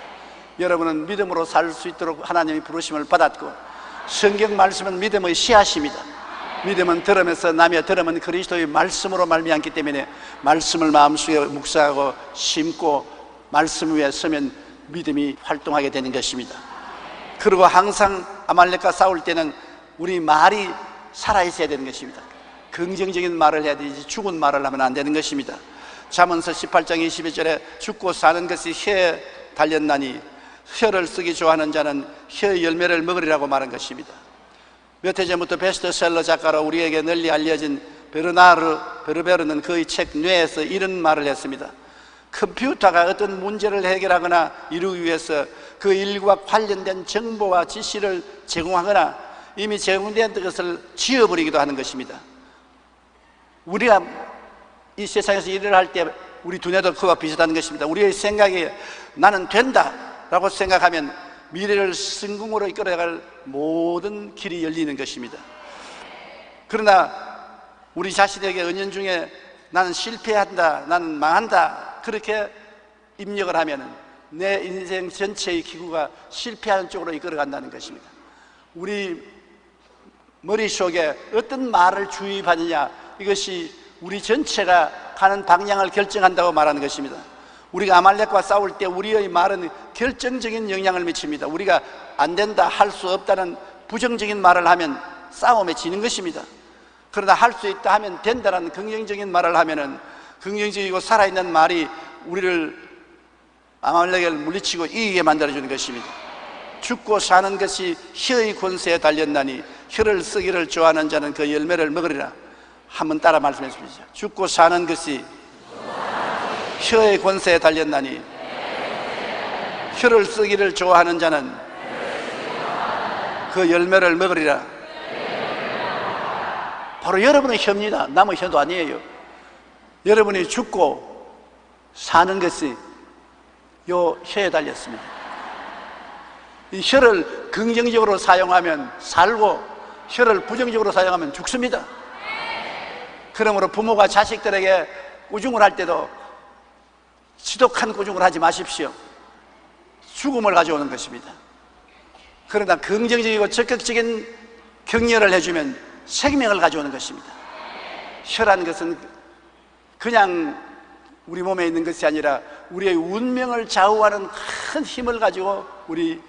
여러분은 믿음으로 살 수 있도록 하나님의 부르심을 받았고 성경 말씀은 믿음의 씨앗입니다. 믿음은 들으면서 나며 들으면 그리스도의 말씀으로 말미암기 때문에 말씀을 마음속에 묵상하고 심고 말씀 위에 서면 믿음이 활동하게 되는 것입니다. 그리고 항상 아말렉과 싸울 때는 우리 말이 살아있어야 되는 것입니다. 긍정적인 말을 해야 되지 죽은 말을 하면 안 되는 것입니다. 잠언서 18장 22절에 죽고 사는 것이 혀에 달렸나니 혀를 쓰기 좋아하는 자는 혀의 열매를 먹으리라고 말한 것입니다. 몇 해 전부터 베스트셀러 작가로 우리에게 널리 알려진 베르나르 베르베르는 그의 책 뇌에서 이런 말을 했습니다. 컴퓨터가 어떤 문제를 해결하거나 이루기 위해서 그 일과 관련된 정보와 지시를 제공하거나 이미 제공된 것을 지워버리기도 하는 것입니다. 우리가 이 세상에서 일을 할 때 우리 두뇌도 그와 비슷한 것입니다. 우리의 생각이 나는 된다라고 생각하면 미래를 성공으로 이끌어갈 모든 길이 열리는 것입니다. 그러나 우리 자신에게 은연중에 나는 실패한다, 나는 망한다, 그렇게 입력을 하면 내 인생 전체의 기구가 실패하는 쪽으로 이끌어간다는 것입니다. 우리 머릿속에 어떤 말을 주입하느냐, 이것이 우리 전체가 가는 방향을 결정한다고 말하는 것입니다. 우리가 아말렉과 싸울 때 우리의 말은 결정적인 영향을 미칩니다. 우리가 안 된다, 할 수 없다는 부정적인 말을 하면 싸움에 지는 것입니다. 그러나 할 수 있다 하면 된다는 긍정적인 말을 하면은 긍정적이고 살아있는 말이 우리를 아말렉을 물리치고 이기게 만들어주는 것입니다. 죽고 사는 것이 혀의 권세에 달렸나니 혀를 쓰기를 좋아하는 자는 그 열매를 먹으리라. 한번 따라 말씀해 주십시오. 죽고 사는 것이 혀의 권세에 달렸나니 혀를 쓰기를 좋아하는 자는 그 열매를 먹으리라. 바로 여러분의 혀입니다. 남의 혀도 아니에요. 여러분이 죽고 사는 것이 요 혀에 달렸습니다. 이 혀를 긍정적으로 사용하면 살고 혀를 부정적으로 사용하면 죽습니다. 그러므로 부모가 자식들에게 꾸중을 할 때도 지독한 꾸중을 하지 마십시오. 죽음을 가져오는 것입니다. 그러나 긍정적이고 적극적인 격려를 해주면 생명을 가져오는 것입니다. 혀라는 것은 그냥 우리 몸에 있는 것이 아니라 우리의 운명을 좌우하는 큰 힘을 가지고 우리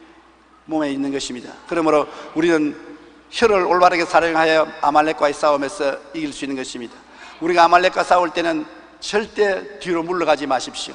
몸에 있는 것입니다. 그러므로 우리는 혀를 올바르게 사용하여 아말렉과의 싸움에서 이길 수 있는 것입니다. 우리가 아말렉과 싸울 때는 절대 뒤로 물러가지 마십시오.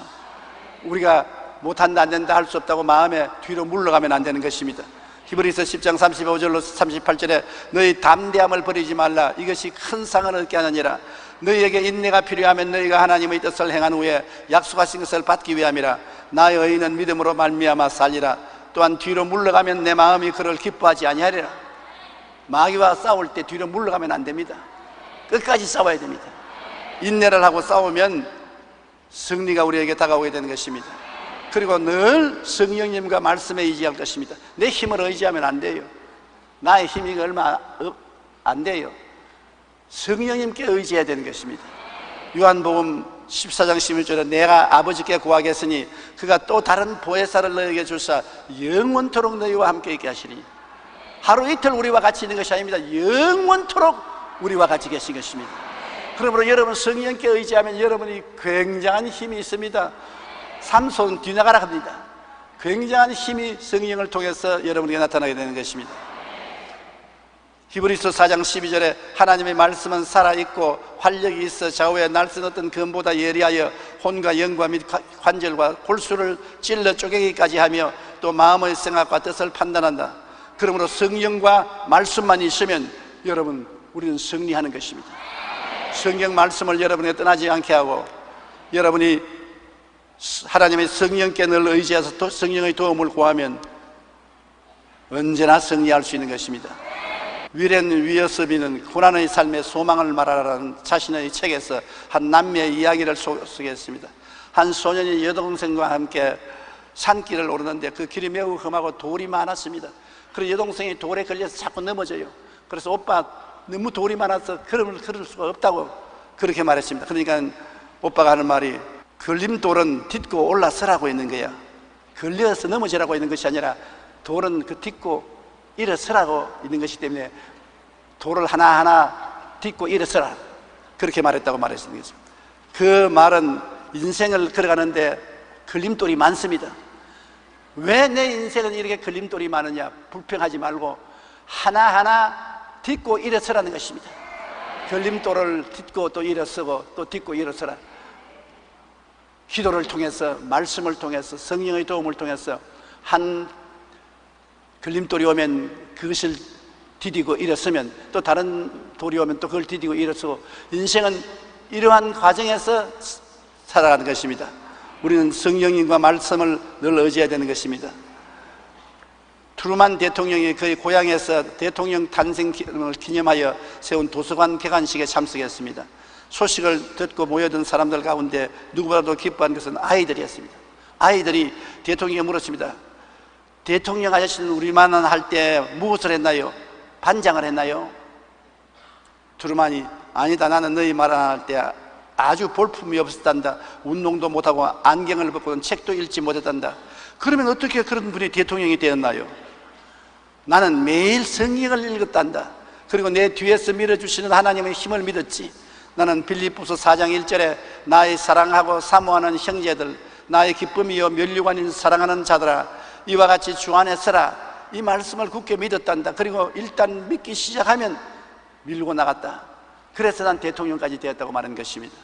우리가 못한다, 안 된다, 할 수 없다고 마음에 뒤로 물러가면 안 되는 것입니다. 히브리서 10장 35절로 38절에 너희 담대함을 버리지 말라. 이것이 큰 상을 얻게 하느니라. 너희에게 인내가 필요하면 너희가 하나님의 뜻을 행한 후에 약속하신 것을 받기 위함이라. 나의 의인은 믿음으로 말미암아 살리라. 또한 뒤로 물러가면 내 마음이 그를 기뻐하지 아니하리라. 마귀와 싸울 때 뒤로 물러가면 안 됩니다. 끝까지 싸워야 됩니다. 인내를 하고 싸우면 승리가 우리에게 다가오게 되는 것입니다. 그리고 늘 성령님과 말씀에 의지할 것입니다. 내 힘을 의지하면 안 돼요. 나의 힘이 얼마 안 돼요. 성령님께 의지해야 되는 것입니다. 요한복음 14장 11절에 내가 아버지께 구하겠으니 그가 또 다른 보혜사를 너희에게 주사 영원토록 너희와 함께 있게 하시니. 하루 이틀 우리와 같이 있는 것이 아닙니다. 영원토록 우리와 같이 계신 것입니다. 그러므로 여러분 성령께 의지하면 여러분이 굉장한 힘이 있습니다. 삼손 뒤나가라 합니다. 굉장한 힘이 성령을 통해서 여러분에게 나타나게 되는 것입니다. 히브리서 4장 12절에 하나님의 말씀은 살아있고 활력이 있어 좌우에 날선 어떤 검보다 예리하여 혼과 영과 및 관절과 골수를 찔러 쪼개기까지 하며 또 마음의 생각과 뜻을 판단한다. 그러므로 성령과 말씀만 있으면 여러분 우리는 승리하는 것입니다. 성경 말씀을 여러분에게 떠나지 않게 하고 여러분이 하나님의 성령께 늘 의지해서 성령의 도움을 구하면 언제나 승리할 수 있는 것입니다. 위렌 위어스비는 고난의 삶의 소망을 말하라는 자신의 책에서 한 남매의 이야기를 소개했습니다. 한 소년이 여동생과 함께 산길을 오르는데 그 길이 매우 험하고 돌이 많았습니다. 그래서 여동생이 돌에 걸려서 자꾸 넘어져요. 그래서 오빠 너무 돌이 많아서 걸을 수가 없다고 그렇게 말했습니다. 그러니까 오빠가 하는 말이 걸림돌은 딛고 올라서라고 있는 거야. 걸려서 넘어지라고 있는 것이 아니라 돌은 그 딛고 일어서라고 있는 것이기 때문에 돌을 하나하나 딛고 일어서라 그렇게 말했다고 말했습니다. 그 말은 인생을 걸어가는데 걸림돌이 많습니다. 왜 내 인생은 이렇게 걸림돌이 많으냐 불평하지 말고 하나하나 딛고 일어서라는 것입니다. 걸림돌을 딛고 또 일어서고 또 딛고 일어서라. 기도를 통해서 말씀을 통해서 성령의 도움을 통해서 한 걸림돌이 오면 그것을 디디고 일어서면 또 다른 돌이 오면 또 그걸 디디고 일어서고 인생은 이러한 과정에서 살아가는 것입니다. 우리는 성령님과 말씀을 늘 의지해야 되는 것입니다. 트루만 대통령이 그의 고향에서 대통령 탄생을 기념하여 세운 도서관 개관식에 참석했습니다. 소식을 듣고 모여든 사람들 가운데 누구보다도 기뻐한 것은 아이들이었습니다. 아이들이 대통령에게 물었습니다. 대통령 아저씨는 우리 만난할 때 무엇을 했나요? 반장을 했나요? 트루만이 아니다, 나는 너희 만난할 때 아주 볼품이 없었단다. 운동도 못하고 안경을 벗고는 책도 읽지 못했단다. 그러면 어떻게 그런 분이 대통령이 되었나요? 나는 매일 성경을 읽었단다. 그리고 내 뒤에서 밀어주시는 하나님의 힘을 믿었지. 나는 빌립보서 4장 1절에 나의 사랑하고 사모하는 형제들, 나의 기쁨이요 면류관인 사랑하는 자들아, 이와 같이 주 안에 서라, 이 말씀을 굳게 믿었단다. 그리고 일단 믿기 시작하면 밀고 나갔다. 그래서 난 대통령까지 되었다고 말하는 것입니다.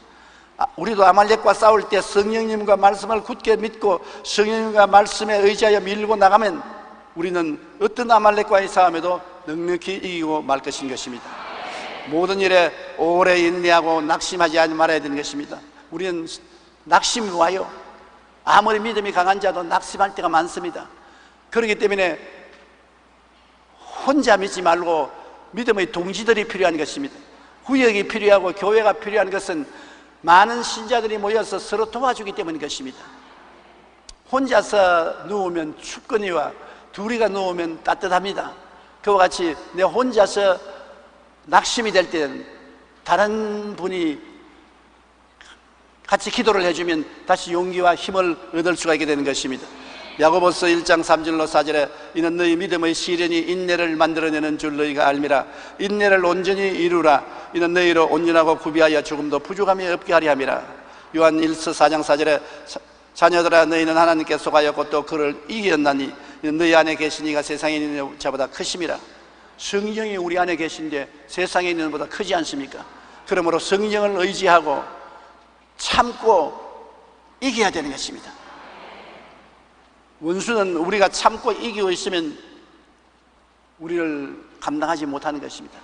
우리도 아말렉과 싸울 때 성령님과 말씀을 굳게 믿고 성령님과 말씀에 의지하여 밀고 나가면 우리는 어떤 아말렉과의 싸움에도 넉넉히 이기고 말 것인 것입니다. 모든 일에 오래 인내하고 낙심하지 말아야 되는 것입니다. 우리는 낙심이 와요. 아무리 믿음이 강한 자도 낙심할 때가 많습니다. 그렇기 때문에 혼자 믿지 말고 믿음의 동지들이 필요한 것입니다. 구역이 필요하고 교회가 필요한 것은 많은 신자들이 모여서 서로 도와주기 때문인 것입니다. 혼자서 누우면 춥거니와 둘이가 누우면 따뜻합니다. 그와 같이 내 혼자서 낙심이 될 때는 다른 분이 같이 기도를 해주면 다시 용기와 힘을 얻을 수가 있게 되는 것입니다. 야고보서 1장 3절로 4절에 이는 너희 믿음의 시련이 인내를 만들어내는 줄 너희가 알미라. 인내를 온전히 이루라. 이는 너희로 온전하고 구비하여 조금도 부족함이 없게 하리 함이라. 요한 1서 4장 4절에 자녀들아 너희는 하나님께 속하였고 또 그를 이겼나니 이는 너희 안에 계신 이가 세상에 있는 자보다 크심이라. 성령이 우리 안에 계신데 세상에 있는 것보다 크지 않습니까? 그러므로 성령을 의지하고 참고 이겨야 되는 것입니다. 원수는 우리가 참고 이기고 있으면 우리를 감당하지 못하는 것입니다.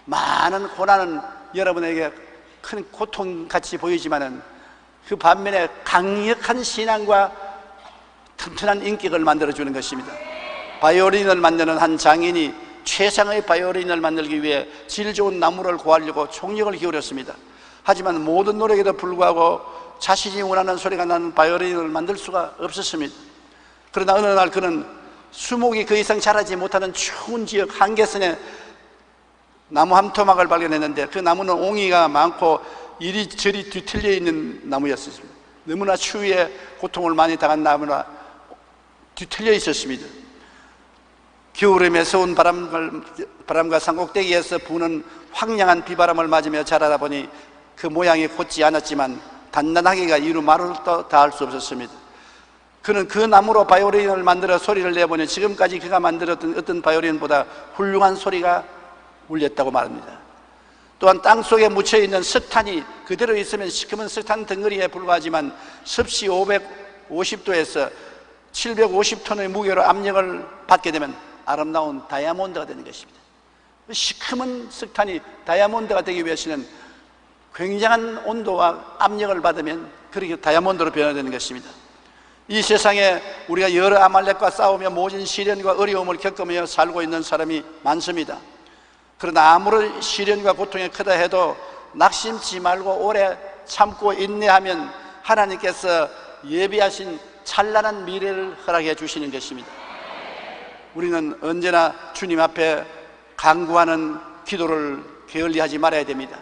많은 고난은 여러분에게 큰 고통같이 보이지만은 그 반면에 강력한 신앙과 튼튼한 인격을 만들어주는 것입니다. 바이올린을 만드는 한 장인이 최상의 바이올린을 만들기 위해 질 좋은 나무를 구하려고 총력을 기울였습니다. 하지만 모든 노력에도 불구하고 자신이 원하는 소리가 나는 바이올린을 만들 수가 없었습니다. 그러나 어느 날 그는 수목이 그 이상 자라지 못하는 추운 지역 한계선에 나무 한 토막을 발견했는데 그 나무는 옹이가 많고 이리저리 뒤틀려 있는 나무였습니다. 너무나 추위에 고통을 많이 당한 나무라 뒤틀려 있었습니다. 겨울에 매서운 바람과 산꼭대기에서 부는 황량한 비바람을 맞으며 자라다 보니 그 모양이 곧지 않았지만 단단하기가 이루 말을 다할 수 없었습니다. 그는 그 나무로 바이올린을 만들어 소리를 내보니 지금까지 그가 만들었던 어떤 바이올린보다 훌륭한 소리가 울렸다고 말합니다. 또한 땅속에 묻혀있는 석탄이 그대로 있으면 시커먼 석탄 덩어리에 불과하지만 섭씨 550도에서 750톤의 무게로 압력을 받게 되면 아름다운 다이아몬드가 되는 것입니다. 시커먼 석탄이 다이아몬드가 되기 위해서는 굉장한 온도와 압력을 받으면 그렇게 다이아몬드로 변화되는 것입니다. 이 세상에 우리가 여러 아말렉과 싸우며 모진 시련과 어려움을 겪으며 살고 있는 사람이 많습니다. 그러나 아무런 시련과 고통이 크다 해도 낙심치 말고 오래 참고 인내하면 하나님께서 예비하신 찬란한 미래를 허락해 주시는 것입니다. 우리는 언제나 주님 앞에 간구하는 기도를 게을리하지 말아야 됩니다.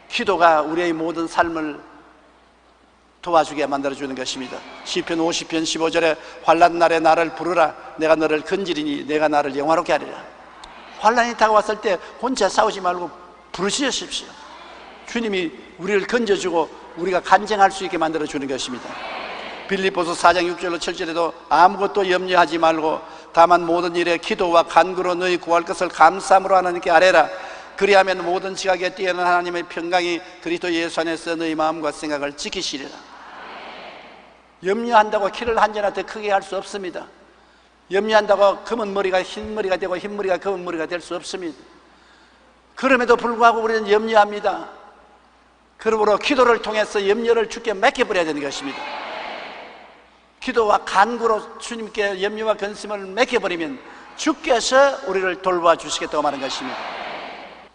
기도가 우리의 모든 삶을 도와주게 만들어주는 것입니다. 시편 50편 15절에 환난 날에 나를 부르라. 내가 너를 건지리니 내가 나를 영화롭게 하리라. 환난이 다가왔을 때 혼자 싸우지 말고 부르시십시오. 주님이 우리를 건져주고 우리가 간증할 수 있게 만들어주는 것입니다. 빌립보서 4장 6절로 7절에도 아무것도 염려하지 말고 다만 모든 일에 기도와 간구로 너희 구할 것을 감사함으로 하나님께 아뢰라. 그리하면 모든 지각에 뛰어난 하나님의 평강이 그리스도 예수 안에서 너희 마음과 생각을 지키시리라. 염려한다고 키를 한 자나 더 크게 할 수 없습니다. 염려한다고 검은 머리가 흰 머리가 되고 흰 머리가 검은 머리가 될 수 없습니다. 그럼에도 불구하고 우리는 염려합니다. 그러므로 기도를 통해서 염려를 주께 맡겨버려야 되는 것입니다. 기도와 간구로 주님께 염려와 근심을 맡겨버리면 주께서 우리를 돌봐주시겠다고 말하는 것입니다.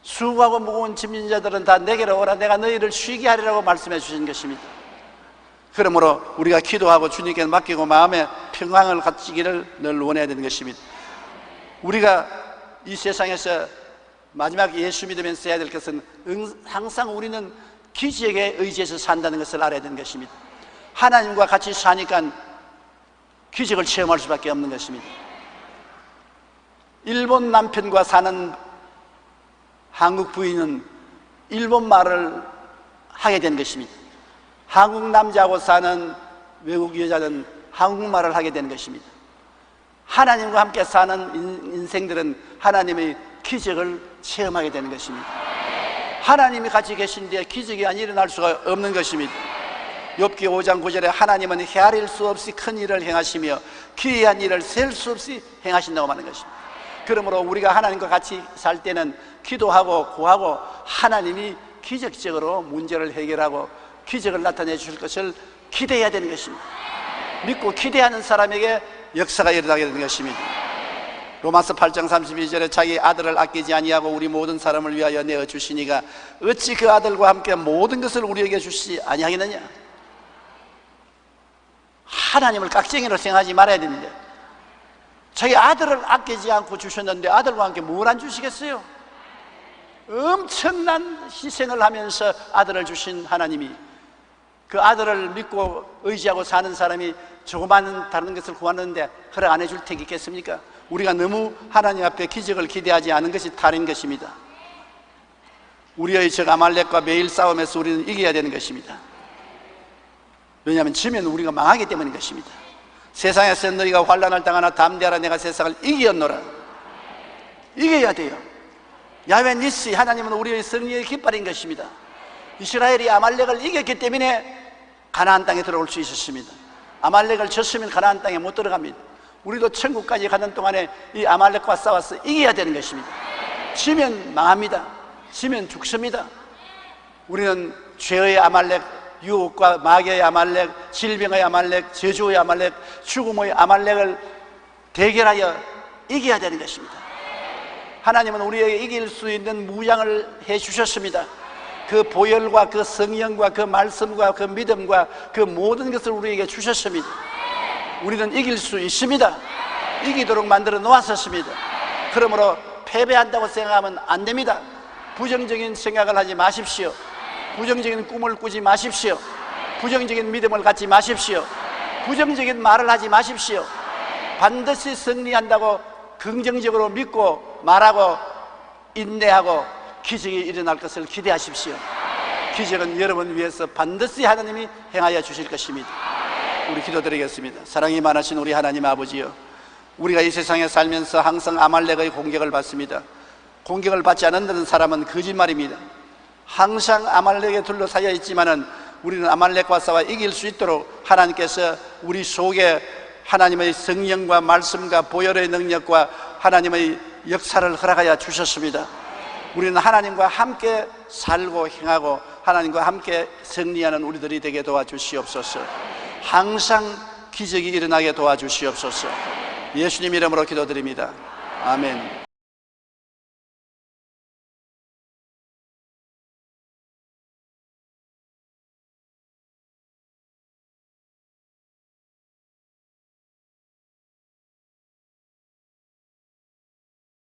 수고하고 무거운 짐진 자들은 다 내게로 오라. 내가 너희를 쉬게 하리라고 말씀해 주신 것입니다. 그러므로 우리가 기도하고 주님께 맡기고 마음에 평강을 가지기를 늘 원해야 되는 것입니다. 우리가 이 세상에서 마지막 예수 믿으면서 해야 될 것은 항상 우리는 기적에 의지해서 산다는 것을 알아야 되는 것입니다. 하나님과 같이 사니까 기적을 체험할 수밖에 없는 것입니다. 일본 남편과 사는 한국 부인은 일본 말을 하게 된 것입니다. 한국 남자하고 사는 외국 여자는 한국말을 하게 되는 것입니다. 하나님과 함께 사는 인생들은 하나님의 기적을 체험하게 되는 것입니다. 하나님이 같이 계신데 기적이 안 일어날 수가 없는 것입니다. 욥기 5장 9절에 하나님은 헤아릴 수 없이 큰 일을 행하시며 기이한 일을 셀 수 없이 행하신다고 하는 것입니다. 그러므로 우리가 하나님과 같이 살 때는 기도하고 구하고 하나님이 기적적으로 문제를 해결하고 기적을 나타내 주실 것을 기대해야 되는 것입니다. 믿고 기대하는 사람에게 역사가 일어나게 되는 것입니다. 로마서 8장 32절에 자기 아들을 아끼지 아니하고 우리 모든 사람을 위하여 내어 주시니가 어찌 그 아들과 함께 모든 것을 우리에게 주시지 아니하겠느냐. 하나님을 깍쟁이로 생각하지 말아야 되는데 자기 아들을 아끼지 않고 주셨는데 아들과 함께 뭘 안 주시겠어요? 엄청난 희생을 하면서 아들을 주신 하나님이 그 아들을 믿고 의지하고 사는 사람이 조그마한 다른 것을 구하는데 허락 안 해줄 택이 있겠습니까? 우리가 너무 하나님 앞에 기적을 기대하지 않은 것이 탈인 것입니다. 우리의 적 아말렉과 매일 싸움에서 우리는 이겨야 되는 것입니다. 왜냐하면 지면 우리가 망하기 때문인 것입니다. 세상에서 너희가 환난을 당하나 담대하라. 내가 세상을 이겼노라. 이겨야 돼요. 야훼 니시, 하나님은 우리의 승리의 깃발인 것입니다. 이스라엘이 아말렉을 이겼기 때문에 가나안 땅에 들어올 수 있었습니다. 아말렉을 졌으면 가나안 땅에 못 들어갑니다. 우리도 천국까지 가는 동안에 이 아말렉과 싸워서 이겨야 되는 것입니다. 지면 망합니다. 지면 죽습니다. 우리는 죄의 아말렉, 유혹과 마귀의 아말렉, 질병의 아말렉, 저주의 아말렉, 죽음의 아말렉을 대결하여 이겨야 되는 것입니다. 하나님은 우리에게 이길 수 있는 무장을 해 주셨습니다. 그 보혈과 그 성령과 그 말씀과 그 믿음과 그 모든 것을 우리에게 주셨습니다. 우리는 이길 수 있습니다. 이기도록 만들어 놓았었습니다. 그러므로 패배한다고 생각하면 안 됩니다. 부정적인 생각을 하지 마십시오. 부정적인 꿈을 꾸지 마십시오. 부정적인 믿음을 갖지 마십시오. 부정적인 말을 하지 마십시오. 반드시 승리한다고 긍정적으로 믿고 말하고 인내하고 기적이 일어날 것을 기대하십시오. 기적은 여러분 위해서 반드시 하나님이 행하여 주실 것입니다. 우리 기도드리겠습니다. 사랑이 많으신 우리 하나님 아버지요, 우리가 이 세상에 살면서 항상 아말렉의 공격을 받습니다. 공격을 받지 않는다는 사람은 거짓말입니다. 항상 아말렉에 둘러싸여 있지만은 우리는 아말렉과 싸워 이길 수 있도록 하나님께서 우리 속에 하나님의 성령과 말씀과 보혈의 능력과 하나님의 역사를 허락하여 주셨습니다. 우리는 하나님과 함께 살고 행하고 하나님과 함께 승리하는 우리들이 되게 도와주시옵소서. 항상 기적이 일어나게 도와주시옵소서. 예수님 이름으로 기도드립니다. 아멘.